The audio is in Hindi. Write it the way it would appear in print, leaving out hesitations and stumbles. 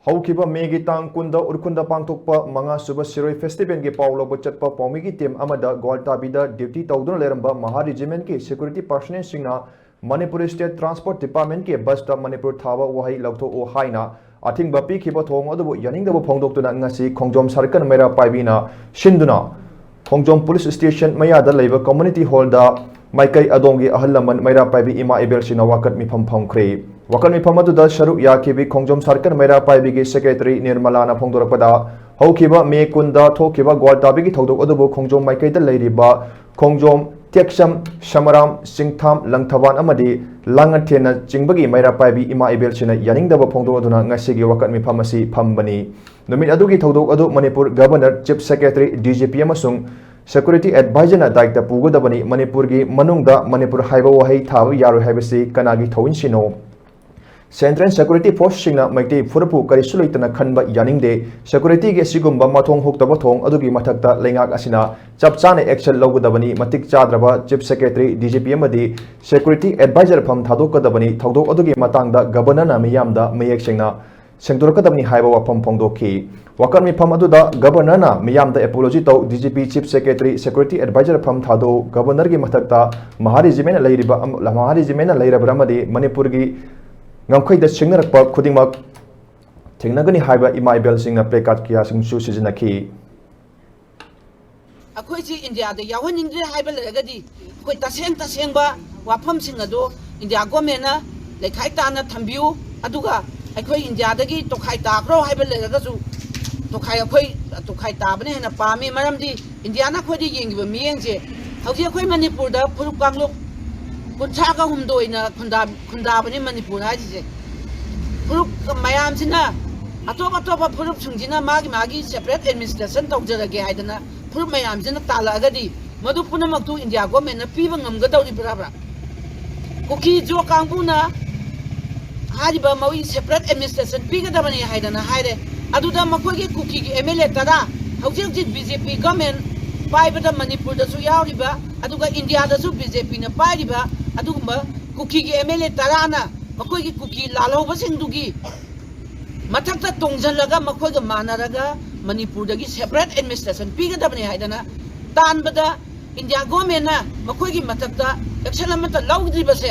हौखिबा मेगी तांग कुंदा उरकुंदा पांगथोकपा मंगा सुबा सिरोई फेस्टिवल के पाव लौब चटपा पौमी टीम अमदा ग्वालताबीदा ड्यूटी तौदुना लेरंबा महा रेजिमेंट के सिक्योरिटी पर्सनल सिंगना मणिपुर स्टेट ट्रांसपोर्ट डिपार्टमेंट के बस दा मणिपुर थावा वहाई लौथोओ हाइना अथिंगबा पीखिबा थोंग अदुबु यानिंगदबा फोंदोक्तुना ngasi खोंगजोम सर्कल मेरा पाइबिना सिंदुना खोंगजोम पुलिस स्टेशन मयादा लेबा कम्युनिटी हॉल दा माइकई अदोंगी अहल लमन मेरा पाइबी इमा इबेलसिना वाकत मिफम famkhre वाकत मिफम अदुदा सरुक याखिबी खोंगजोम सर्कल मेरा पाइबी के सेक्रेटरी निर्मलाना फोंदोरकपदा हौखिबा मे कुंदा थोखिबा ग्वालताबी की थौदोक अदुबु खोंगजोम माइकईदा लेरिबा खोंगजोम तेक्सम समराम सिंगथाम लंगथबान अमदी लांगथेना चिंबगी मेरा पाइबी इमा इबेलसिना यानिंगदबा फोंदोदुना ngasiगी वाकत मिफम असि फमबनी नुमित अदुगी थौदोक अदु Manipur governor chief secretary DGP अमसुंग सिक्योरिटी एडवाइजर दायित्व पुगदबनी मणिपुर की मनुंगदा मणिपुर हाइबा वहाई थाब यारो हाइबसी कनागी थौइनसिनो सेंट्रल सिक्योरिटी फोर्स सिंगना मैते फुरपु करिसु लैतना खनबा यानिंगदे सिक्योरिटी के सिगुम्बा मथोंग होक्तबा थोंग अदुगी मथक्ता लेंगाक असिना चपचाने एक्शन लौगदबनी मतिक चाद्रबा चीफ सेक्रेटरी डीजीपी अमदी सिक्योरिटी एडवाइजर फम थादोकदबनी थौदोक अदुगी मतांगदा गवर्नरना मियामदा मयेक सिंगना सेंगदोरकदबनी हाइबा वाफम फोंदोखी वाकत मिफम अदुदा गवर्नरना मियामदा एपोलॉजी तौ DGP chief secretary security adviser फम थादो गवर्नर की मथक्ता महारिजिमेन लैरिबा महारिजिमेन लैरबरमदी मणिपुर की ngam singnarpa khudingmak thengnagani haiba ima ibel singna prekat kiya singsu sizinaki akhoi si india da yawaningre haiba legadi khoi taseng ba wafam sing ado india government na lekhai ta na thambiu aduga akhoi india dagi tokhai ta kro haiba lega su tokhai ta bane na pami maramdi india na khoi di yengba miyeng je hauji akhoi manipur da phuruk kangluk कुंथागा हुमदोइना खुंदाबनी Manipur हाइजे फुरुक मयाम सिना अतोप अतोप फुरुक सुंजिना मागी सेपरेट एडमिनिस्ट्रेशन तौजरगे हाइदना फुरुक मयाम सिना तालागदी मधु पुनमक्तु इंडिया गवर्नमेंट ना पीबा ngamgadawri बराबरा कुकी जो कांगपुना हारिबा मवी सेपरेट एडमिनिस्ट्रेशन पीगदबनी हाइदना हाइरे अदुदा मकोगी कुकी की एमएलए तरा हौजिक बीजेपी गवर्नमेंट पाइबदा मणिपुर दसु यावरिबा अदुगा इंडिया दसु बीजेपी ना पाइरिबा अदुगुम्बा कुकी की एमएलए तराना मकोगी कुकी लालौबा सिंगदुगी मथक्ता तोंजलगा मकोगा मानरगा मणिपुर दगी सेपरेट एडमिनिस्ट्रेशन पीगदबनी हाइदना तानबदा इंडिया गवर्नमेंट ना मकोगी मथक्ता एक्शन अमता लौद्रिबसे